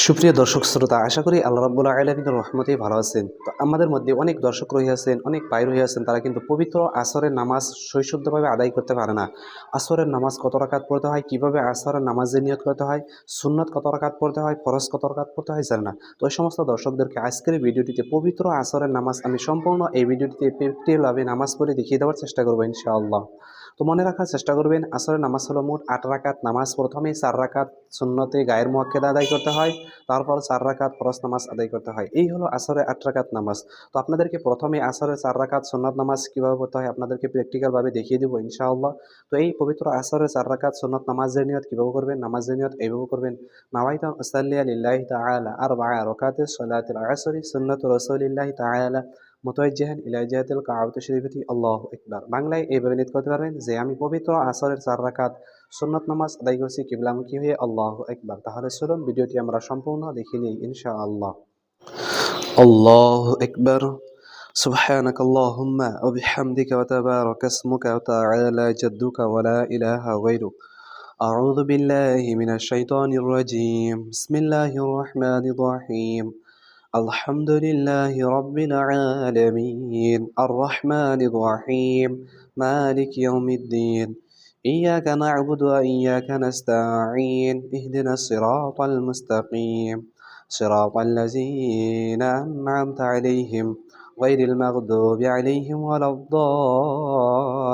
সুপ্রিয় দর্শক শ্রোতা, আশা করি আল্লাহ রাব্বুল আলামিনের রহমতেই ভালো আছেন। তো আমাদের মধ্যে অনেক দর্শক রহিয়াছেন, অনেক ভাই রহিয়াছেন, তারা কিন্তু পবিত্র আসরের নামাজ সহিশুদ্ধভাবে আদায় করতে পারে না। আসরের নামাজ কত রাকাত পড়তে হয়, কিভাবে আসরের নামাজের নিয়ত করতে হয়, সুন্নত কত রাকাত পড়তে হয়, ফরজ কত রাকাত পড়তে হয় জানে না। তো এই সমস্ত দর্শকদেরকে আজকের এই ভিডিওটিতে পবিত্র আসরের নামাজ আমি সম্পূর্ণ এই ভিডিওটিতে প্র্যাকটিক্যালভাবে নামাজ পড়ে দেখিয়ে দেওয়ার চেষ্টা করবো ইনশাআল্লাহ। তো মনে রাখার চেষ্টা করবেন, আসরের নামাজ হলো মোট ৮ রাকাত নামাজ। প্রথমে ৪ রাকাত সুন্নতে গায়ের মুআক্কাদা আদায় করতে হয়, তারপর ৪ রাকাত ফরজ নামাজ আদায় করতে হয়। এই হলো আসরের ৮ রাকাত নামাজ। তো আপনাদেরকে প্রথমে আসরের ৪ রাকাত সুন্নত নামাজ কিভাবে পড়তে হয় আপনাদেরকে প্র্যাকটিক্যালভাবে দেখিয়ে দেবো ইনশাআল্লাহ। তো এই পবিত্র আসরের ৪ রাকাত সুন্নত নামাজের নিয়ত কিভাবে করবেন, নামাজের নিয়ত এইভাবে করবেন। নাওয়াইতু উসাল্লিয়া লিল্লাহি তাআলা আরবা'a রাকাতিস সালাতিল আসরি সুন্নাতু রাসূলিল্লাহি তাআলা মুতাওয়াজ্জিহান ইলা জিহাতিল কাবাতি শরীফাতি আল্লাহু আকবার। বাংলায় এইভাবে নিয়ত করতে পারবেন যে আমি পবিত্র আসরের ৪ রাকাত সুন্নত নামাজ আদায় করছি কিবলামুখী হয়ে, আল্লাহু আকবার। তাহলে চলুন ভিডিওটি আমরা সম্পূর্ণ দেখে নিই ইনশাআল্লাহ। আল্লাহু আকবার। সুবহানাক আল্লাহুম্মা ওয়া বিহামদিকা ওয়া তাবারাকা ইসমুকা ওয়া তাআলা জাদ্দুকা ওয়া লা ইলাহা গায়রুক। আউযু বিল্লাহি মিনাশ শাইতানির রাজীম। বিসমিল্লাহির রহমানির রহিম। আলহামদুলিল্লাহি রাব্বিল আলামিন আর রহমানির রহিম মালিকি ইয়াউমিদ্দিন। إياك نعبد وإياك نستعين اهدنا الصراط المستقيم صراط الذين أنعمت عليهم غير المغضوب عليهم ولا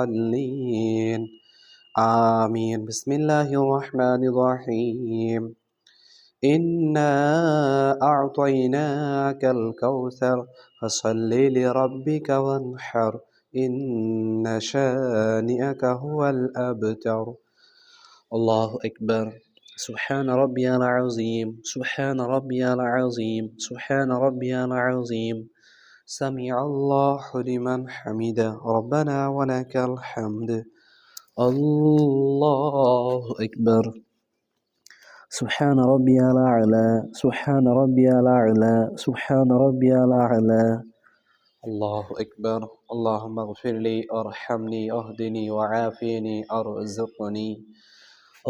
الضالين آمين. بسم الله الرحمن الرحيم. إنا أعطيناك الكوثر فصل لربك وانحر إن شانئك هو الأبتر. الله أكبر. سبحان ربي العظيم سبحان ربي العظيم سبحان ربي العظيم. سمع الله لمن حمده ربنا ولك الحمد. الله أكبر. سبحان ربي الأعلى سبحان ربي الأعلى سبحان ربي الأعلى. الله أكبر. اللهم اغفر لي ارحمني اهدني وعافني ارزقني.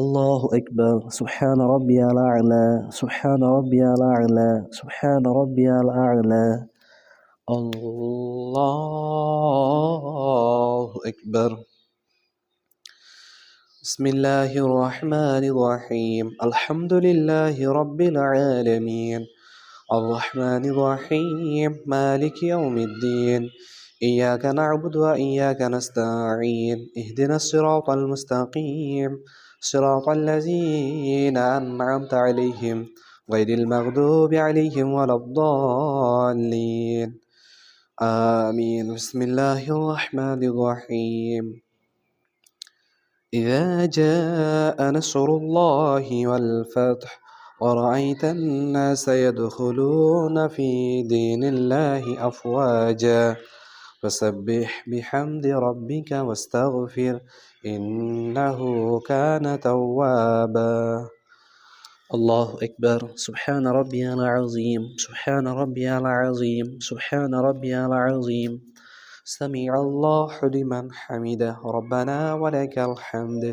الله أكبر. سبحان ربي الأعلى سبحان ربي الأعلى سبحان ربي الأعلى. الله أكبر. بسم الله الرحمن الرحيم. الحمد لله رب العالمين الرحمن الرحيم مالك يوم الدين. إياك نعبد وإياك نستعين اهدنا الصراط المستقيم صراط الذين أنعمت عليهم غير المغضوب عليهم ولا الضالين آمين. بسم الله الرحمن الرحيم. إذا جاء نصر الله والفتح ورأيت الناس يدخلون في دين الله أفواجا فسبح بحمد ربك واستغفر إنه كان توابا. الله أكبر. سبحان ربي العظيم سبحان ربي العظيم سبحان ربي العظيم. سمع الله لمن حمده ربنا ولك الحمد.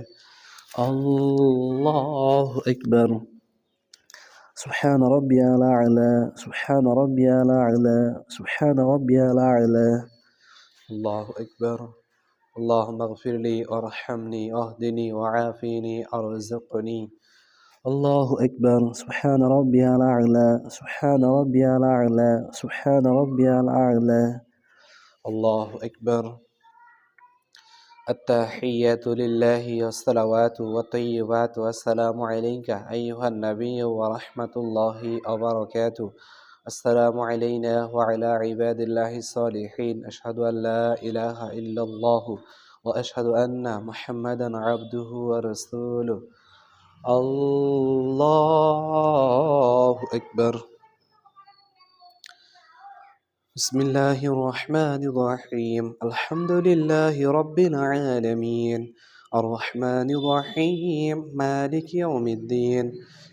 الله أكبر. سبحان ربي الأعلى سبحان ربي الأعلى سبحان ربي الأعلى. الله أكبر. اللهم اغفر لي وارحمني اهدني وعافني ارزقني. الله أكبر. سبحان ربي الأعلى سبحان ربي الأعلى سبحان ربي الأعلى. الله أكبر. التحيات لله والصلوات والطيبات والسلام عليك أيها النبي ورحمة الله وبركاته. السلام علينا وعلى عباد الله الصالحين. أشهد أن لا إله إلا الله وأشهد أن محمدا عبده ورسوله. الله أكبر. بسم الله الرحمن الرحيم. الحمد لله رب العالمين الرحمن الرحيم مالك يوم الدين.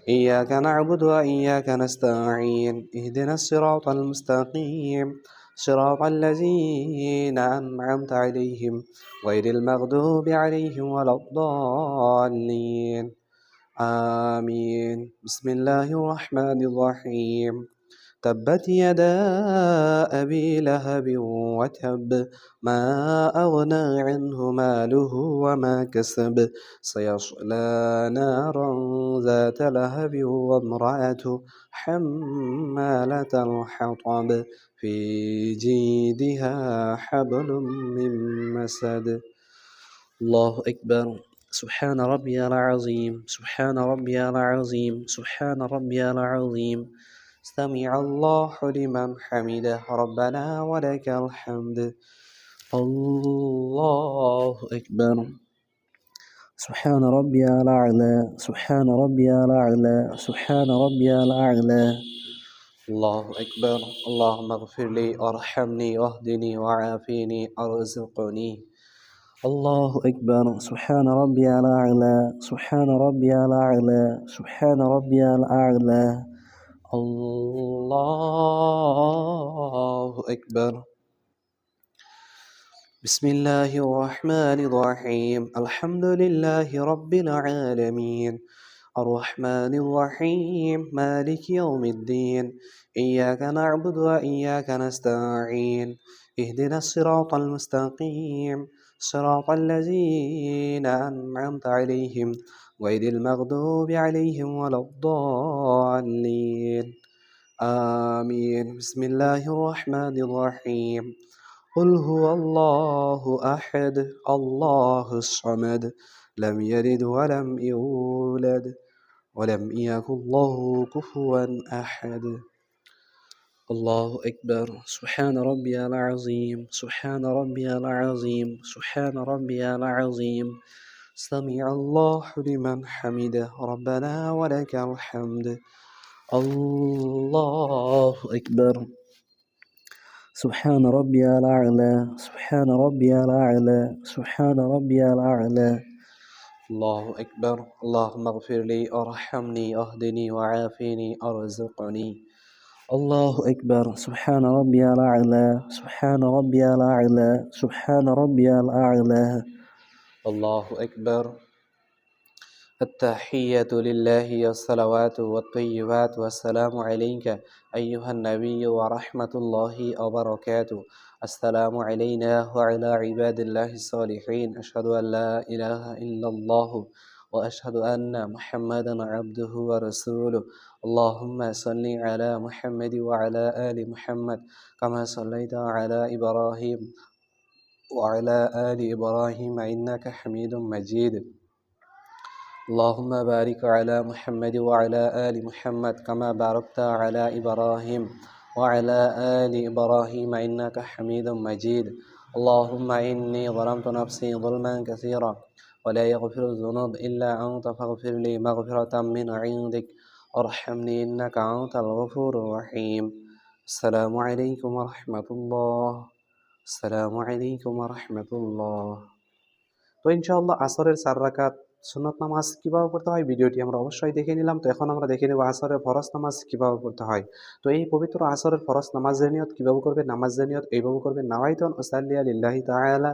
إياك نعبد وإياك نستعين اهدنا الصراط المستقيم صراط الذين أنعمت عليهم غير المغضوب عليهم ولا الضالين آمين. بسم الله الرحمن الرحيم. تبت يدا أبي لهب وتب، ما أغنى عنه ماله وما كسب، سيصلى نارا ذات لهب وامرأته حمالة الحطب، في جيدها حبل من مسد. الله أكبر. سبحان ربي العظيم، سبحان ربي العظيم، سبحان ربي العظيم. سمع الله لمن حمده ربنا ولك الحمد. الله أكبر. سبحان ربي الأعلى، سبحان ربي الأعلى، سبحان ربي الأعلى. الله أكبر. اللهم اغفر لي وارحمني واهدني وعافيني ارزقني. الله أكبر. سبحان ربي الأعلى، سبحان ربي الأعلى، سبحان ربي الأعلى. الله أكبر. بسم الله الرحمن الرحيم. الحمد لله رب العالمين، الرحمن الرحيم، مالك يوم الدين، إياك نعبد وإياك نستعين، اهدنا الصراط المستقيم، صراط الذين أنعمت عليهم غير المغضوب عليهم ولا الضالين. آمين. بسم الله الرحمن الرحيم. قل هو الله أحد، الله الصمد، لم يلد ولم يولد ولم يكن له كفوا أحد. الله أكبر. سبحان ربي العظيم، سبحان ربي العظيم، سبحان ربي العظيم. سمع الله لمن حمده ربنا ولك الحمد. الله أكبر. سبحان ربي الأعلى، سبحان ربي الأعلى، سبحان ربي الأعلى. الله أكبر. اللهم اغفر لي وارحمني واهدني وعافيني ارزقني. الله أكبر. سبحان ربي الأعلى، سبحان ربي الأعلى، سبحان ربي الأعلى. الله أكبر. التحية لله والصلوات والطيبات والسلام عليك أيها النبي ورحمة الله وبركاته. السلام علينا وعلى عباد الله الصالحين. أشهد أن لا إله إلا الله وأشهد أن محمدا عبده ورسوله. اللهم صل على محمد وعلى آل محمد كما صليت على إبراهيم وعلى آل إبراهيم إنك حميد مجيد. اللهم بارك على محمد وعلى آل محمد كما باركت على إبراهيم وعلى آل إبراهيم إنك حميد مجيد. اللهم إني ظلمت نفسي ظلما كثيرا ولا يغفر الذنوب إلا أنت فاغفر لي مغفرة من عندك وارحمني إنك أنت الغفور الرحيم. السلام عليكم ورحمة الله. السلام عليكم ورحمة الله. তো ইনশাআল্লাহ আসরের 4 রাকাত সুন্নত নামাজ কিভাবে পড়তে হয় ভিডিওটি আমরা অবশ্যই দেখে নিলাম। তো এখন আমরা দেখে নেব আসরের ফরজ নামাজ কিভাবে পড়তে হয়। তো এই পবিত্র আসরের ফরজ নামাজের নিয়ত কিভাবে করবেন? নামাজের নিয়ত এইভাবে করবেন, নাওয়াইতু আন উসাল্লিয়া লিল্লাহি তাআলা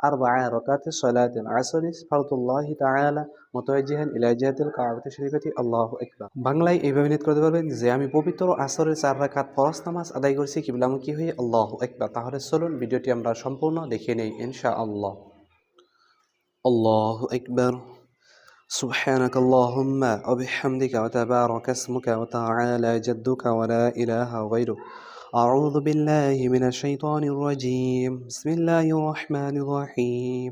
আরবা'a রাকাতি সালাতিল আসরি ফারদুল্লাহি তাআলা মুতাওয়াজ্জিহান ইলা জিহাতিল কাবাতি শরীফাতি আল্লাহু আকবার। বাংলায় এইভাবে নিয়ত করতে পারবেন যে আমি পবিত্র আসরের 4 রাকাত ফরজ নামাজ আদায় করেছি কিবলামুখী হয়ে আল্লাহু আকবার। তাহলে চলুন ভিডিওটি আমরা সম্পূর্ণ দেখে নেই ইনশাআল্লাহ। الله أكبر. سبحانك اللهم وبحمدك وتبارك اسمك وتعالى جدك ولا إله غيرك. أعوذ بالله من الشيطان الرجيم. بسم الله الرحمن الرحيم.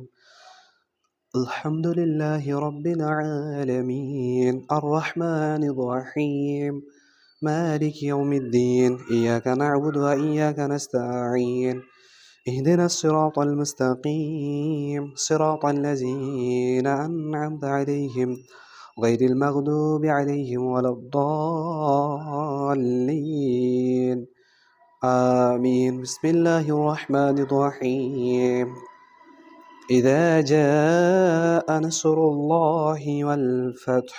الحمد لله رب العالمين الرحمن الرحيم مالك يوم الدين إياك نعبد وإياك نستعين اهدنا الصراط المستقيم صراط الذين أنعمت عليهم غير المغضوب عليهم ولا الضالين. آمين. بسم الله الرحمن الرحيم. إذا جاء نصر الله والفتح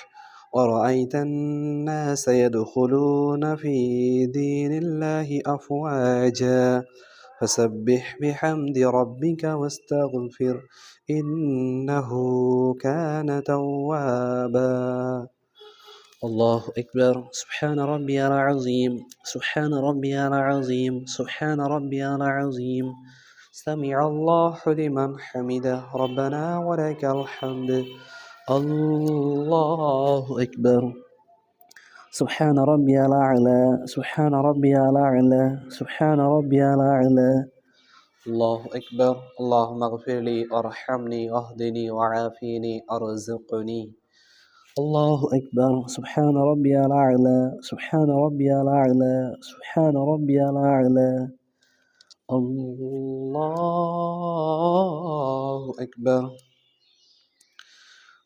ورأيت الناس يدخلون في دين الله أفواجا فسبح بحمد ربك واستغفر إنه كان توابا. الله أكبر. سبحان ربي العظيم. سبحان ربي العظيم. سبحان ربي العظيم. سمع الله لمن حمده ربنا ولك الحمد. الله أكبر. سبحان ربي الأعلى. سبحان ربي الأعلى. سبحان ربي الأعلى. الله أكبر. اللهم اغفر لي وارحمني واهدني وعافيني ارزقني. الله أكبر. سبحان ربي الأعلى. سبحان ربي الأعلى. سبحان ربي الأعلى. الله أكبر.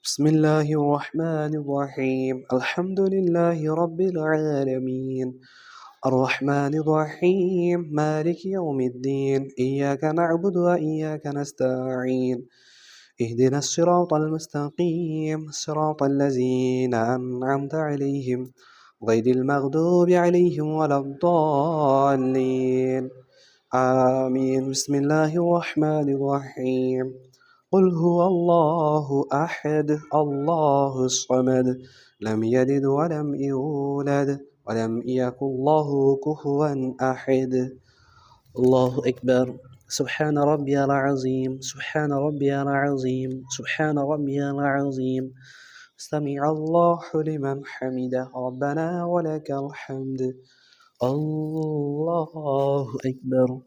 بسم الله الرحمن الرحيم. الحمد لله رب العالمين الرحمن الرحيم مالك يوم الدين إياك نعبد وإياك نستعين اهدنا الصراط المستقيم صراط الذين أنعمت عليهم غير المغضوب عليهم ولا الضالين آمين. بسم الله الرحمن الرحيم. قل هو الله أحد الله الصمد لم يلد ولم يولد ولم يكن له كفوا أحد. الله أكبر. سبحان ربي العظيم. سبحان ربي العظيم. سبحان ربي العظيم. سمع الله لمن حمده ربنا ولك الحمد. الله أكبر.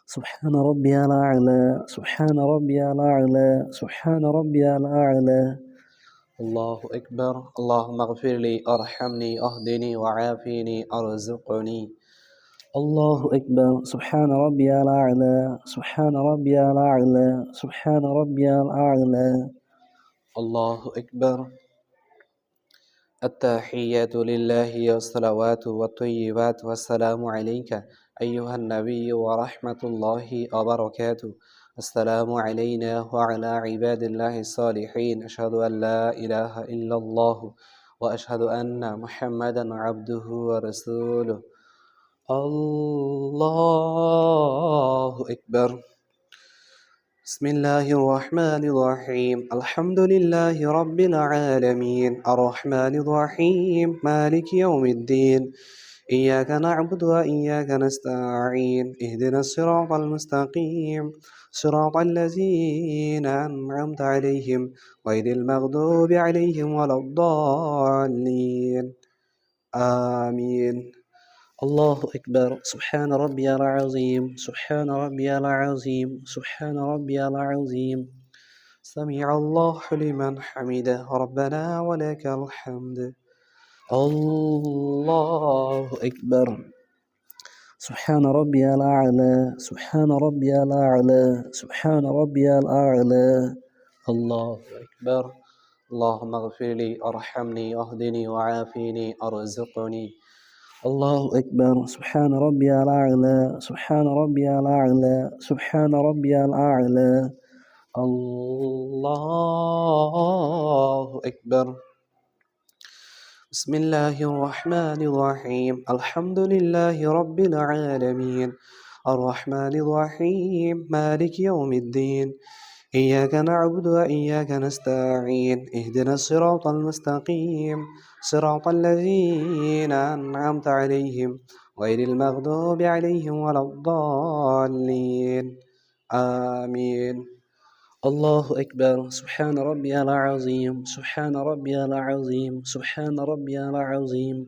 سبحان ربي الأعلى. سبحان ربي الأعلى. سبحان ربي الأعلى. الله أكبر. اللهم اغفر لي ارحمني اهدني وعافيني ارزقني. الله أكبر. سبحان ربي الأعلى. سبحان ربي الأعلى. سبحان ربي الأعلى. الله أكبر. التحيات لله والصلوات والطيبات والسلام عليك أيها النبي ورحمة الله وبركاته. السلام علينا وعلى عباد الله الصالحين. أشهد أن لا إله إلا الله وأشهد أن محمدا عبده ورسوله. الله أكبر. بسم الله الرحمن الرحيم. الحمد لله رب العالمين الرحمن الرحيم مالك يوم الدين إياك نعبد وإياك نستعين اهدنا الصراط المستقيم صراط الذين أنعمت عليهم غير المغضوب عليهم ولا الضالين آمين. الله أكبر. سبحان ربي العظيم. سبحان ربي العظيم. سبحان ربي العظيم. سمع الله لمن حمده ربنا ولك الحمد. الله أكبر. سبحان ربي الأعلى. سبحان ربي الأعلى. سبحان ربي الأعلى. الله أكبر. اللهم اغفر لي ارحمني اهدني وعافيني ارزقني. الله أكبر. سبحان ربي الأعلى. سبحان ربي الأعلى. سبحان ربي الأعلى. الله أكبر. بسم الله الرحمن الرحيم. الحمد لله رب العالمين الرحمن الرحيم مالك يوم الدين إياك نعبد وإياك نستعين اهدنا الصراط المستقيم صراط الذين أنعمت عليهم غير المغضوب عليهم ولا الضالين آمين. الله أكبر. سبحان ربي العظيم. سبحان ربي العظيم. سبحان ربي العظيم.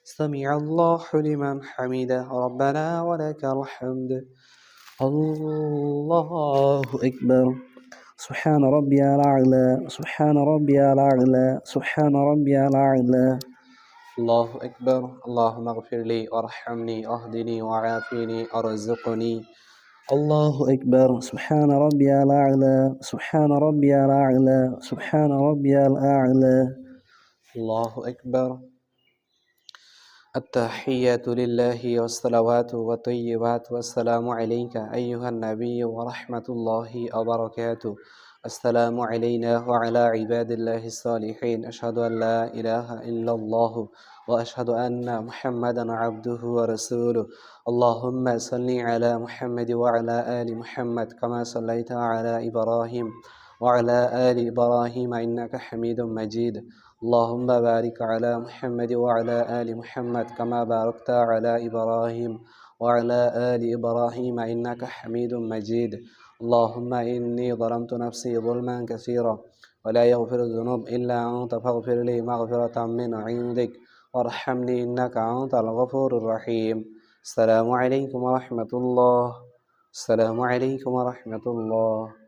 سمع الله لمن حمده ربنا ولك الحمد. الله أكبر. سبحان ربي الأعلى. سبحان ربي الأعلى. سبحان ربي الأعلى. الله أكبر. اللهم اغفر لي وارحمني اهدني وعافيني ارزقني. الله أكبر. سبحان ربي الأعلى. سبحان ربي الأعلى. سبحان ربي الأعلى. الله أكبر. التحيات لله والصلوات والطيبات والسلام عليك أيها النبي ورحمة الله وبركاته. السلام علينا وعلى عباد الله الصالحين. أشهد أن لا إله إلا الله وأشهد أن محمدا عبده ورسوله. اللهم صل على محمد وعلى آل محمد كما صليت على إبراهيم وعلى آل إبراهيم إنك حميد مجيد. اللهم بارك على محمد وعلى آل محمد كما باركت على إبراهيم وعلى آل إبراهيم إنك حميد مجيد. اللهم إني ظلمت نفسي ظلما كثيرا ولا يغفر الذنوب إلا أنت فاغفر لي مغفرة من عندك وارحمني إنك أنت الغفور الرحيم. السلام عليكم ورحمة الله. السلام عليكم ورحمة الله.